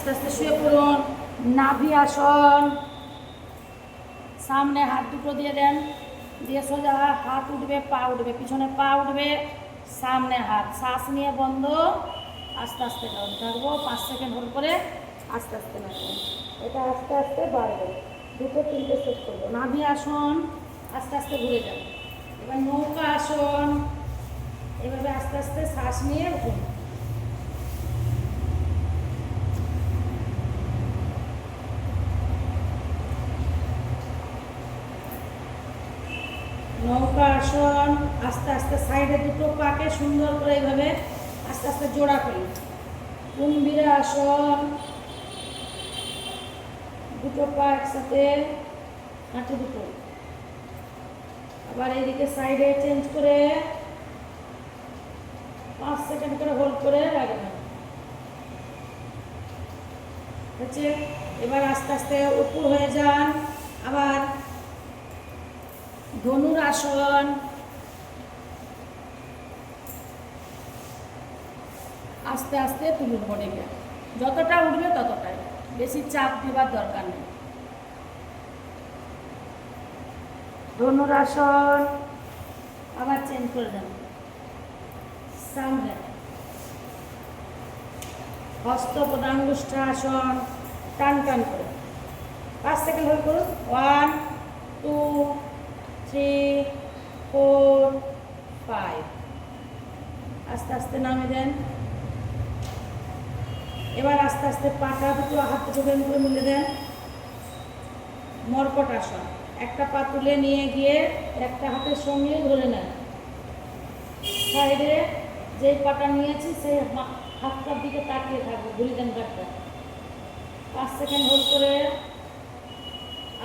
আস্তে আস্তে শুয়ে পড়ুন। নাভি আসন। সামনে হাত দুটো দিয়ে দেন, দিয়ে সোজা হাত উঠবে, পা উঠবে, পিছনে পা উঠবে, সামনে হাত, শ্বাস নিয়ে বন্ধ, আস্তে আস্তে থাকবো 5 সেকেন্ড হোল্ড করে আস্তে আস্তে নাচবেন। এটা আস্তে আস্তে বাড়বে, 2-3টে সেট করবো। নাভি আসন, আস্তে আস্তে ঘুরে যাবে। এবার নৌকা আসন, এভাবে আস্তে আস্তে শ্বাস নিয়ে উঠুন। নৌকা আসন, আস্তে আস্তে সাইডে দুটো পাকে সুন্দর করে এইভাবে আস্তে আস্তে জোড়া করি। কুম্ভীরা আসন, দুটো পা একসাথে, হাঁটু দুটো। আবার এইদিকে সাইডে চেঞ্জ করে 5 সেকেন্ড করে হোল্ড করে রাখবেন। হচ্ছে এবার আস্তে আস্তে উপর হয়ে যান। আবার ধনুর আসন, আস্তে আস্তে তুলুন বডিকে, যতটা উঠবে ততটাই, বেশি চাপ দেওয়ার দরকার নেই। ধনুরাসন, আবার চেঞ্জ করে দেন। সামনে হস্ত পদাঙ্গুষ্ঠাসন, টান টান করে 5 সেকেন্ড হোল্ড করুন। 1 2 3 4 5, আস্তে আস্তে নামিয়ে দেন। এবার আস্তে আস্তে পাটা দুটো হাত দুটো বেন করে মিলে দেন। মর্কট আসন, একটা পা তুলে নিয়ে গিয়ে একটা হাতের সঙ্গে ধরে নেন। সাইডে যেই পাটা নিয়েছি সেই হাতটার দিকে তাকিয়ে থাকবে, ঘুরে দেন ব্যাগটা। 5 সেকেন্ড হোল্ড করে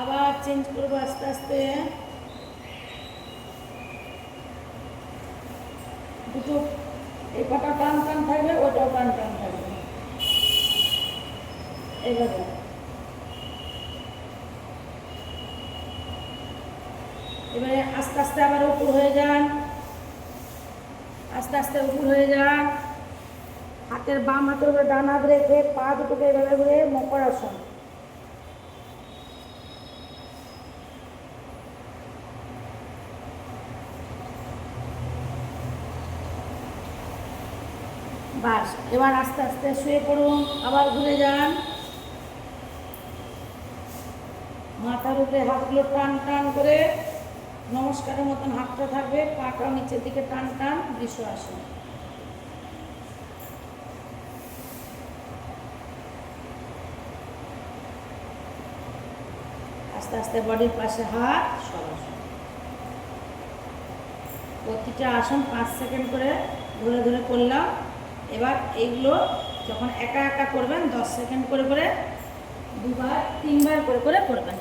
আবার চেঞ্জ করবো আস্তে আস্তে। দুটো এই পাটা টান টান থাকবে, ওটাও টান টান থাকবে, এইভাবে। এবারে আস্তে আস্তে আবার উপর হয়ে যান, আস্তে আস্তে উপর হয়ে যান। হাতের বাম হাতের উপরে ডান হাত রেখে পা দুটোকে এভাবে ঘুরে মকর আসন। বাস, এবার আস্তে আস্তে শুয়ে পড়ুন, আবার ঘুরে যান। মাথার উপরে হাতগুলো টান টান করে নমস্কারের মতন হাতটা থাকবে, পাটা নিচের দিকে টান টান, বৃষ আসন। আস্তে আস্তে বডির পাশে হাত সরাসরি। প্রতিটা আসন 5 সেকেন্ড করে ধরে ধরে করলাম। এবার এইগুলো যখন একা একা করবেন 10 সেকেন্ড করে করে 2-3 বার করে করে করবেন।